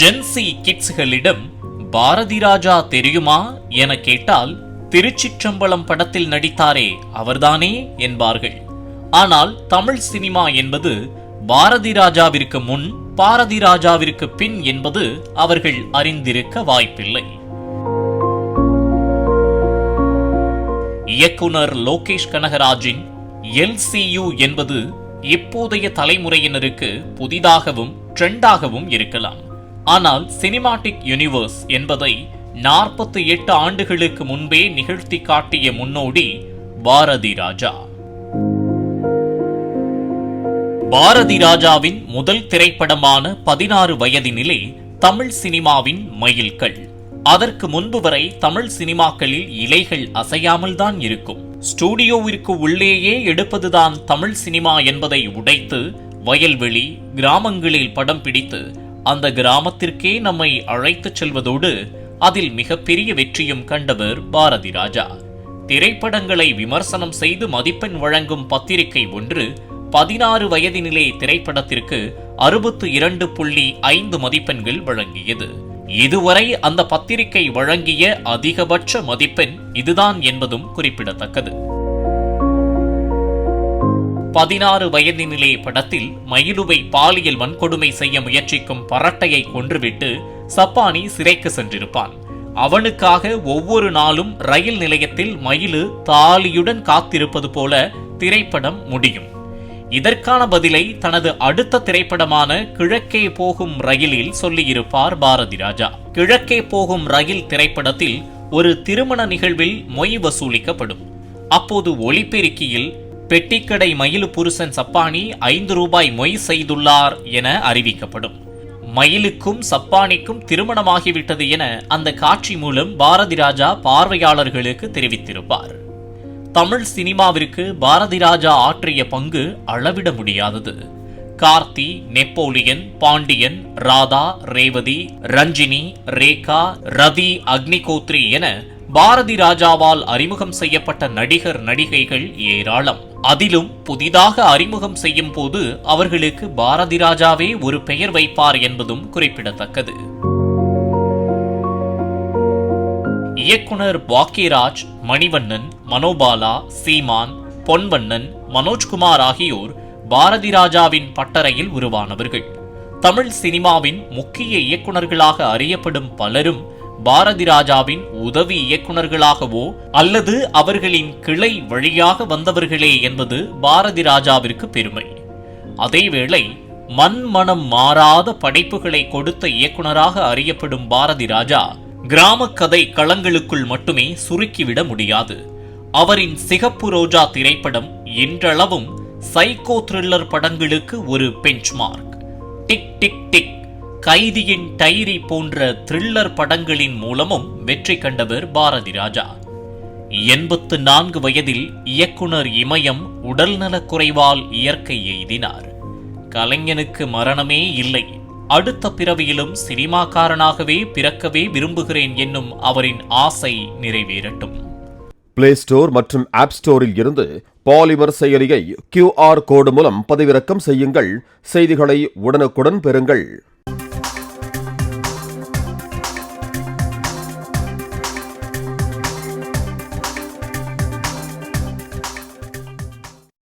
Gen Z கிட்ஸ்களிடம் Bharathi Raja தெரியுமா என கேட்டால் திருச்சிற்றம்பலம் படத்தில் நடித்தாரே அவர்தானே என்பார்கள். ஆனால் தமிழ் சினிமா என்பது பாரதி ராஜாவிற்கு முன் பாரதி ராஜாவிற்கு பின் என்பது அவர்கள் அறிந்திருக்க வாய்ப்பில்லை. இயக்குனர் லோகேஷ் கனகராஜின் LCU என்பது இப்போதைய தலைமுறையினருக்கு புதிதாகவும் ட்ரெண்டாகவும் இருக்கலாம். ஆனால் சினிமாட்டிக் யூனிவர்ஸ் என்பதை 48 ஆண்டுகளுக்கு முன்பே நிகழ்த்தி காட்டிய முன்னோடி பாரதி ராஜா. பாரதி ராஜாவின் முதல் திரைப்படமான 16 வயதினிலே தமிழ் சினிமாவின் மைல்கல். அதற்கு முன்பு வரை தமிழ் சினிமாக்களில் இலைகள் அசையாமல் தான் இருக்கும். ஸ்டூடியோவிற்கு உள்ளேயே எடுப்பதுதான் தமிழ் சினிமா என்பதை உடைத்து வயல்வெளி கிராமங்களில் படம் பிடித்து அந்த கிராமத்திற்கே நம்மை அழைத்துச் செல்வதோடு அதில் மிகப்பெரிய வெற்றியும் கண்டவர் பாரதி ராஜா. திரைப்படங்களை விமர்சனம் செய்து மதிப்பெண் வழங்கும் பத்திரிகை ஒன்று 16 வயதினிலே திரைப்படத்திற்கு 62.5 மதிப்பெண்கள் வழங்கியது. இதுவரை அந்த பத்திரிகை வழங்கிய அதிகபட்ச மதிப்பெண் இதுதான் என்பதும் குறிப்பிடத்தக்கது. 16 வயதினிலே படத்தில் மயிலுவை பாலியல் வன்கொடுமை செய்ய முயற்சிக்கும் பரட்டையை கொன்றுவிட்டு சப்பானி சிறைக்கு சென்றிருப்பான். அவனுக்காக ஒவ்வொரு நாளும் ரயில் நிலையத்தில் மயிலு தாலியுடன் காத்திருப்பது போல திரைப்படம் முடியும். இதற்கான பதிலை தனது அடுத்த திரைப்படமான கிழக்கே போகும் ரயிலில் சொல்லியிருப்பார் பாரதி ராஜா. கிழக்கே போகும் ரயில் திரைப்படத்தில் ஒரு திருமண நிகழ்வில் மொய் வசூலிக்கப்படும். அப்போது ஒலிபெருக்கியில் பெட்டிக்கடை மயிலு புருஷன் சப்பானி 5 ரூபாய் மொய் செய்துள்ளார் என அறிவிக்கப்படும். மயிலுக்கும் சப்பானிக்கும் திருமணமாகிவிட்டது என அந்த காட்சி மூலம் பாரதி ராஜா பார்வையாளர்களுக்கு தெரிவித்திருப்பார். தமிழ் சினிமாவிற்கு பாரதி ராஜா ஆற்றிய பங்கு அளவிட முடியாதது. கார்த்தி, நெப்போலியன், பாண்டியன், ராதா, ரேவதி, ரஞ்சினி, ரேகா, ரதி, அக்னிகோத்ரி என பாரதி ராஜாவால் அறிமுகம் செய்யப்பட்ட நடிகர் நடிகைகள் ஏராளம். அதிலும் புதிதாக அறிமுகம் செய்யும் போது அவர்களுக்கு பாரதி ராஜாவே ஒரு பெயர் வைப்பார் என்பதும் குறிப்பிடத்தக்கது. இயக்குனர் பாக்கியராஜ், மணிவண்ணன், மனோபாலா, சீமான், பொன்வண்ணன், மனோஜ்குமார் ஆகியோர் பாரதி ராஜாவின் பட்டறையில் உருவானவர்கள். தமிழ் சினிமாவின் முக்கிய இயக்குனர்களாக அறியப்படும் பலரும் பாரதி ராஜாவின் உதவி இயக்குனர்களாகவோ அல்லது அவர்களின் கிளை வழியாக வந்தவர்களே என்பது பாரதி ராஜாவிற்கு பெருமை. அதேவேளை மனம் மாறாத படைப்புகளை கொடுத்த இயக்குனராக அறியப்படும் பாரதி ராஜா கிராம கதை களங்களுக்குள் மட்டுமே சுருக்கிவிட முடியாது. அவரின் சிகப்பு ரோஜா திரைப்படம் இன்றளவும் சைக்கோ த்ரில்லர் படங்களுக்கு ஒரு பெஞ்ச்மார்க். டிக் டிக் டிக், கைதியின் டைரி போன்ற த்ரில்லர் படங்களின் மூலமும் வெற்றி கண்டவர் பாரதி ராஜா. 84 வயதில் இயக்குனர் இமயம் உடல்நலக் குறைவால் இயற்கை எய்தினார். கலைஞனுக்கு மரணமே இல்லை, அடுத்த பிறவியிலும் சினிமாக்காரனாகவே பிறக்கவே விரும்புகிறேன் என்னும் அவரின் ஆசை நிறைவேறட்டும். பிளே ஸ்டோர் மற்றும் ஆப் ஸ்டோரில் இருந்து பாலிமர் செயலியை QR கோடு மூலம் பதிவிறக்கம் செய்யுங்கள். செய்திகளை உடனுக்குடன் பெறுங்கள்.